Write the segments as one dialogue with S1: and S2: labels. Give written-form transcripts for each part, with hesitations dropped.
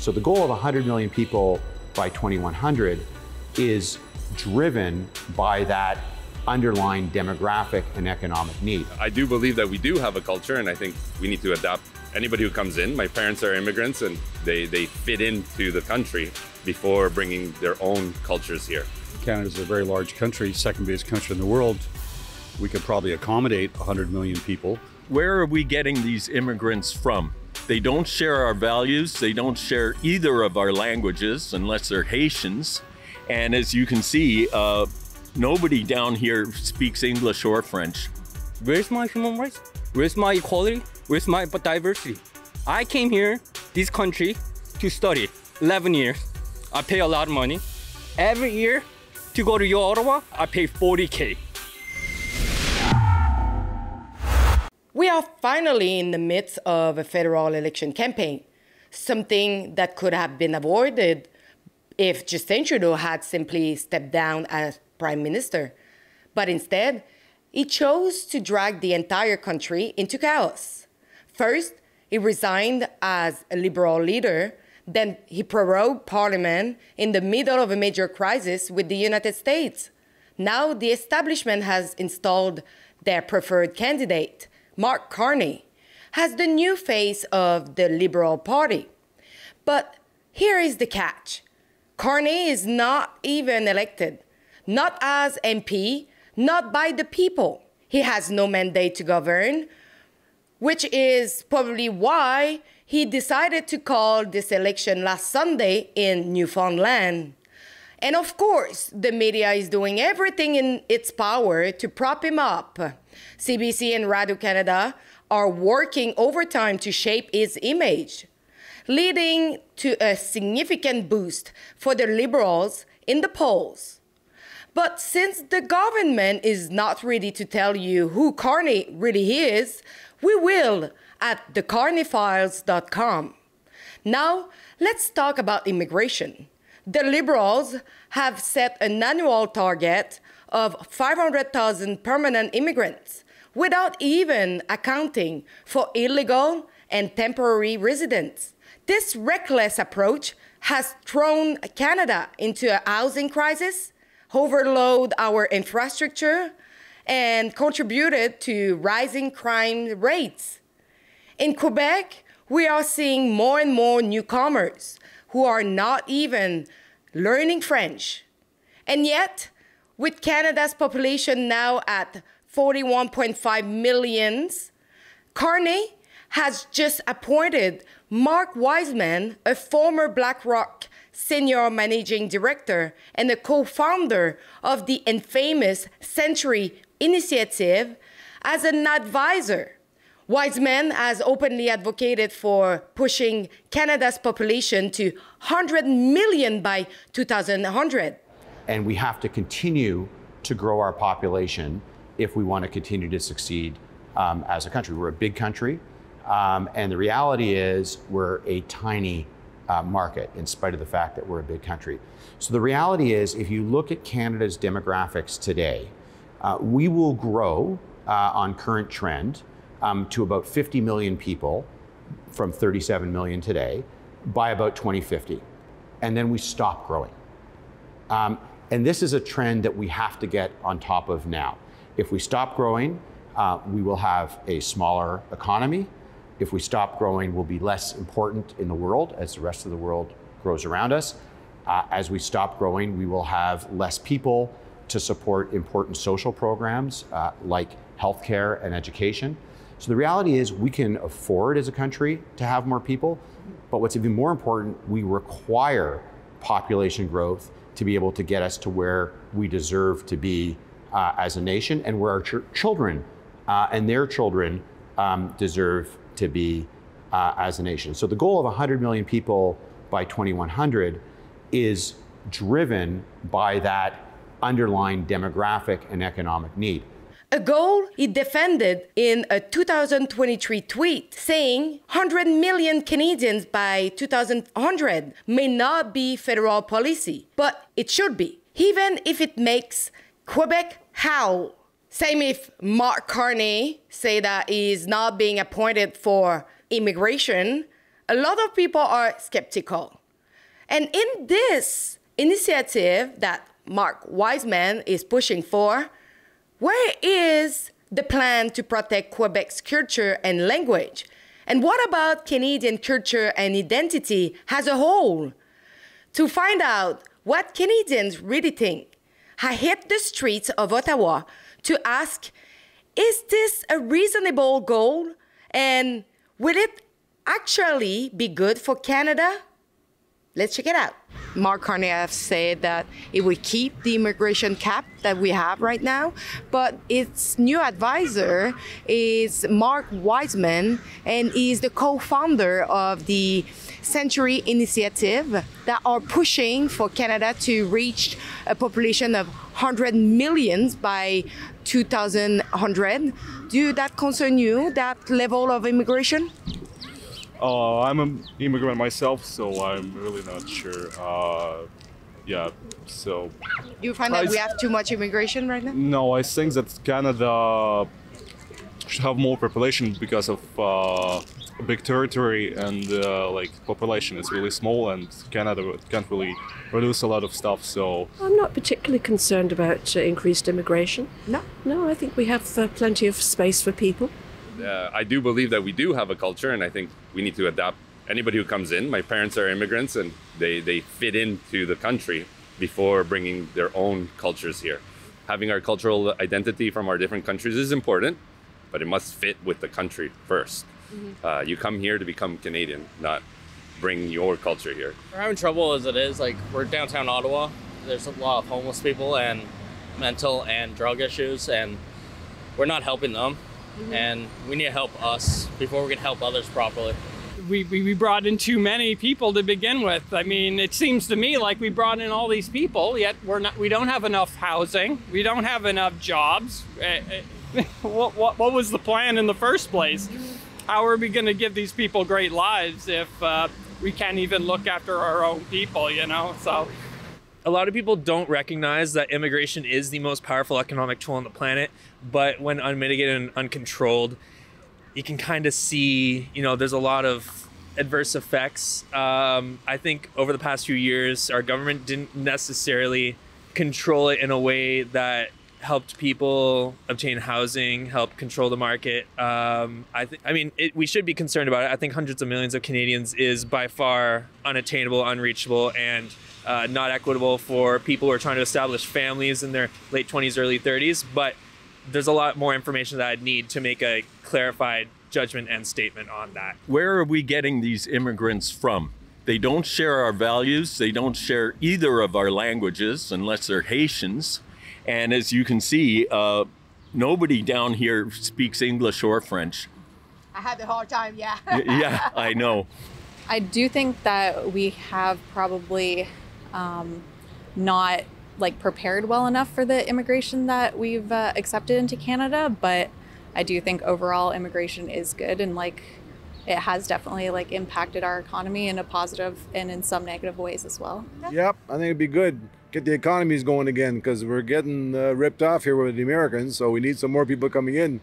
S1: So the goal of 100 million people by 2100 is driven by that underlying demographic and economic need.
S2: I do believe that we do have a culture, and I think we need to adapt. Anybody who comes in, my parents are immigrants, and they fit into the country before bringing their own cultures here.
S3: Canada's a very large country, second biggest country in the world. We could probably accommodate 100 million people.
S4: Where are we getting these immigrants from? They don't share our values. They don't share either of our languages unless they're Haitians. And as you can see, nobody down here speaks English or French.
S5: Where's my human rights? Where's my equality? Where's my diversity? I came here, this country, to study 11 years. I pay a lot of money. Every year, to go to Ottawa, I pay $40K.
S6: We are finally in the midst of a federal election campaign, something that could have been avoided if Justin Trudeau had simply stepped down as Prime Minister. But instead, he chose to drag the entire country into chaos. First, he resigned as a Liberal leader. Then he prorogued Parliament in the middle of a major crisis with the United States. Now the establishment has installed their preferred candidate, Mark Carney, as the new face of the Liberal Party. But here is the catch. Carney is not even elected, not as MP, not by the people. He has no mandate to govern, which is probably why he decided to call this election last Sunday in Newfoundland. And of course, the media is doing everything in its power to prop him up. CBC and Radio-Canada are working overtime to shape his image, leading to a significant boost for the Liberals in the polls. But since the government is not ready to tell you who Carney really is, we will at thecarneyfiles.com. Now, let's talk about immigration. The Liberals have set an annual target of 500,000 permanent immigrants without even accounting for illegal and temporary residents. This reckless approach has thrown Canada into a housing crisis, overloaded our infrastructure, and contributed to rising crime rates. In Quebec, we are seeing more and more newcomers who are not even learning French. And yet, with Canada's population now at 41.5 million, Carney has just appointed Mark Wiseman, a former BlackRock senior managing director and a co-founder of the infamous Century Initiative, as an advisor. Wiseman has openly advocated for pushing Canada's population to 100 million by 2100.
S1: And we have to continue to grow our population if we want to continue to succeed as a country. We're a big country, and the reality is we're a tiny market in spite of the fact that we're a big country. So the reality is, if you look at Canada's demographics today, we will grow on current trend to about 50 million people from 37 million today by about 2050. And then we stop growing. And this is a trend that we have to get on top of now. If we stop growing, we will have a smaller economy. If we stop growing, we'll be less important in the world as the rest of the world grows around us. As we stop growing, we will have less people to support important social programs like healthcare and education. So the reality is we can afford as a country to have more people, but what's even more important, we require population growth to be able to get us to where we deserve to be as a nation, and where our children and their children deserve to be as a nation. So the goal of 100 million people by 2100 is driven by that underlying demographic and economic need.
S6: A goal he defended in a 2023 tweet saying 100 million Canadians by 2100 may not be federal policy, but it should be, even if it makes Quebec howl. Same if Mark Carney say that he is not being appointed for immigration, a lot of people are skeptical. And in this initiative that Mark Wiseman is pushing for, where is the plan to protect Quebec's culture and language? And what about Canadian culture and identity as a whole? To find out what Canadians really think, I hit the streets of Ottawa to ask, is this a reasonable goal? And will it actually be good for Canada? Let's check it out. Mark Carney has said that it will keep the immigration cap that we have right now, but its new advisor is Mark Wiseman, and he's the co-founder of the Century Initiative that are pushing for Canada to reach a population of 100 million by 2100. Do that concern you, that level of immigration?
S7: I'm an immigrant myself, so I'm really not sure. Yeah, so...
S6: You find that we have too much immigration right now?
S7: No, I think that Canada should have more population because of a big territory and like population is really small, and Canada can't really produce a lot of stuff, so...
S8: I'm not particularly concerned about increased immigration. No, I think we have plenty of space for people.
S2: I do believe that we do have a culture, and I think we need to adapt. Anybody who comes in, my parents are immigrants, and they fit into the country before bringing their own cultures here. Having our cultural identity from our different countries is important, but it must fit with the country first. Mm-hmm. You come here to become Canadian, not bring your culture here.
S9: We're having trouble as it is. Like, we're downtown Ottawa. There's a lot of homeless people and mental and drug issues, and we're not helping them. Mm-hmm. And we need to help us before we can help others properly.
S10: We brought in too many people to begin with. I mean, it seems to me like we brought in all these people, yet we don't have enough housing. We don't have enough jobs. What was the plan in the first place? How are we going to give these people great lives if we can't even look after our own people, you know? So.
S11: A lot of people don't recognize that immigration is the most powerful economic tool on the planet, but when unmitigated and uncontrolled, you can kind of see, you know, there's a lot of adverse effects. I think over the past few years, our government didn't necessarily control it in a way that helped people obtain housing, helped control the market. We should be concerned about it. I think hundreds of millions of Canadians is by far unattainable, unreachable, and not equitable for people who are trying to establish families in their late 20s, early 30s. But there's a lot more information that I'd need to make a clarified judgment and statement on that.
S4: Where are we getting these immigrants from? They don't share our values. They don't share either of our languages unless they're Haitians. And as you can see, nobody down here speaks English or French.
S6: I had the hard time, yeah.
S4: Yeah, I know.
S12: I do think that we have probably not prepared well enough for the immigration that we've accepted into Canada, but I do think overall immigration is good, and it has definitely impacted our economy in a positive and in some negative ways as well.
S13: Yep, I think it'd be good. Get the economies going again, because we're getting ripped off here with the Americans, so we need some more people coming in.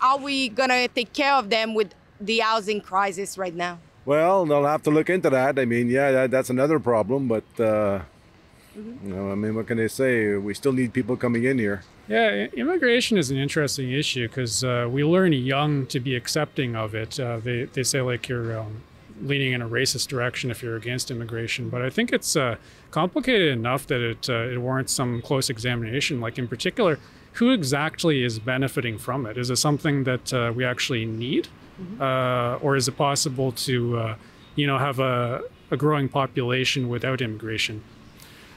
S6: Are we gonna take care of them with the housing crisis right now?
S13: Well, they'll have to look into that. I mean, yeah, that's another problem, but you know, I mean, what can they say? We still need people coming in here.
S14: Yeah, immigration is an interesting issue because we learn young to be accepting of it. They say you're leaning in a racist direction if you're against immigration, but I think it's complicated enough that it warrants some close examination. Like in particular, who exactly is benefiting from it? Is it something that we actually need? Or is it possible to have a growing population without immigration?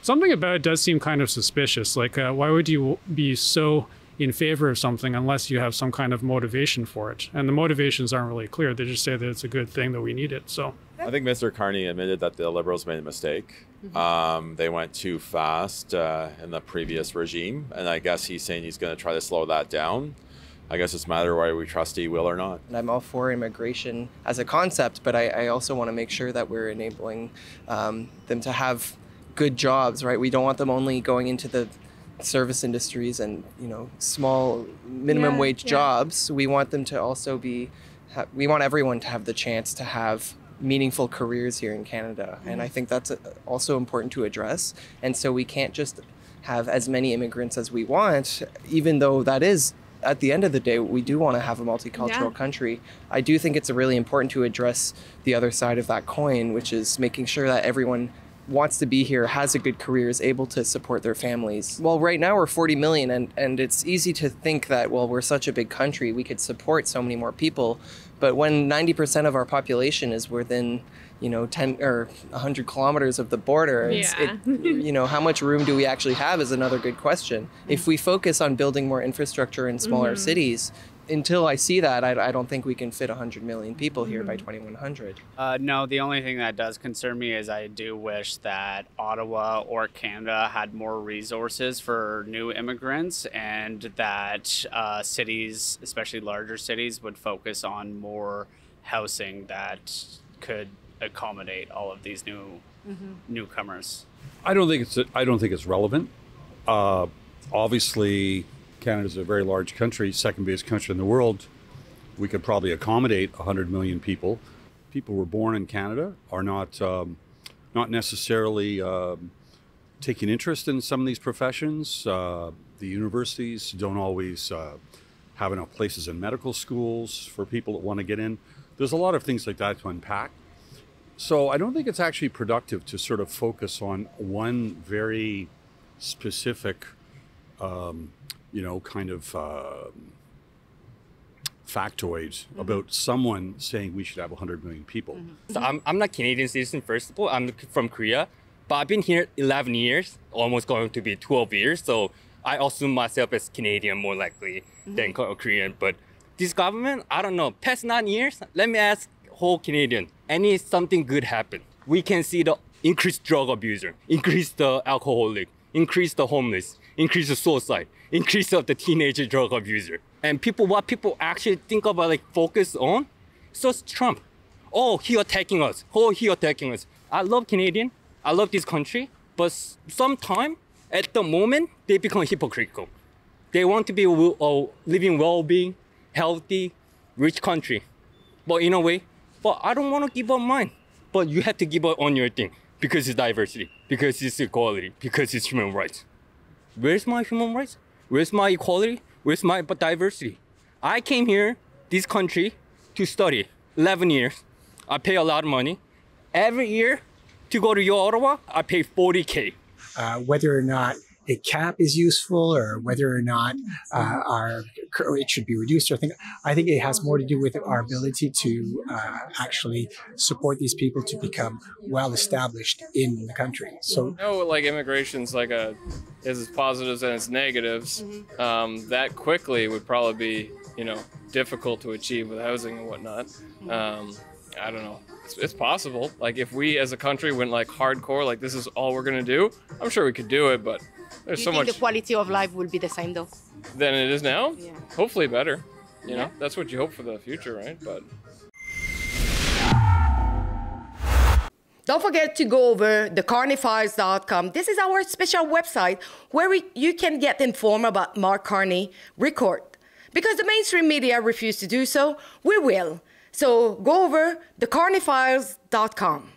S14: Something about it does seem kind of suspicious. Why would you be so in favor of something unless you have some kind of motivation for it? And the motivations aren't really clear. They just say that it's a good thing, that we need it. So
S15: I think Mr. Carney admitted that the Liberals made a mistake. They went too fast in the previous regime, and I guess he's saying he's going to try to slow that down. I guess it's a matter of whether we trust he will or not.
S16: I'm all for immigration as a concept, but I also want to make sure that we're enabling them to have good jobs, right? We don't want them only going into the service industries and, small minimum wage jobs. We want them to also we want everyone to have the chance to have meaningful careers here in Canada. And I think that's also important to address. And so we can't just have as many immigrants as we want, even though that is, at the end of the day, we do want to have a multicultural country. I do think it's really important to address the other side of that coin, which is making sure that everyone wants to be here, has a good career, is able to support their families. Well, right now we're 40 million, and it's easy to think that, well, we're such a big country, we could support so many more people. But when 90% of our population is within, 10 or 100 kilometers of the border, how much room do we actually have is another good question. If we focus on building more infrastructure in smaller cities, until I see that, I don't think we can fit 100 million people here by 2100.
S17: No, the only thing that does concern me is I do wish that Ottawa or Canada had more resources for new immigrants, and that cities, especially larger cities, would focus on more housing that could accommodate all of these newcomers.
S3: I don't think it's relevant. Obviously, Canada's a very large country, second biggest country in the world. We could probably accommodate 100 million people. People who were born in Canada are not necessarily taking interest in some of these professions. The universities don't always have enough places in medical schools for people that want to get in. There's a lot of things like that to unpack. So I don't think it's actually productive to sort of focus on one very specific factoid about someone saying we should have 100 million people.
S5: So I'm not Canadian citizen, first of all. I'm from Korea, but I've been here 11 years, almost going to be 12 years. So I assume myself as Canadian more likely than Korean. But this government, I don't know, past 9 years, let me ask whole Canadian, any something good happen? We can see the increased drug abuser, increase the alcoholic, increase the homeless, increase the suicide, increase of the teenager drug abuser. And what people actually think about, like, focus on, so it's Trump. Oh, he attacking us. Oh, he attacking us. I love Canadian. I love this country. But sometime, at the moment, they become hypocritical. They want to be living well-being, healthy, rich country. But in a way, but I don't want to give up mine. But you have to give up on your thing because it's diversity, because it's equality, because it's human rights. Where's my human rights? Where's my equality? Where's my diversity? I came here, this country, to study 11 years. I pay a lot of money. Every year, to go to your Ottawa, I pay $40K.
S18: Whether or not a cap is useful, or whether or not it should be reduced, I think it has more to do with our ability to actually support these people to become well established in the country. So,
S19: like immigration's like is its positives and its negatives. That quickly would probably be difficult to achieve with housing and whatnot. I don't know. It's possible. Like if we as a country went like hardcore, like this is all we're gonna do, I'm sure we could do it, but there's so much.
S6: The quality of life will be the same though?
S19: Than it is now?
S6: Yeah.
S19: Hopefully better. You know, that's what you hope for the future, right? But
S6: don't forget to go over thecarneyfiles.com. This is our special website where you can get informed about Mark Carney record. Because the mainstream media refuse to do so, we will. So go over thecarneyfiles.com.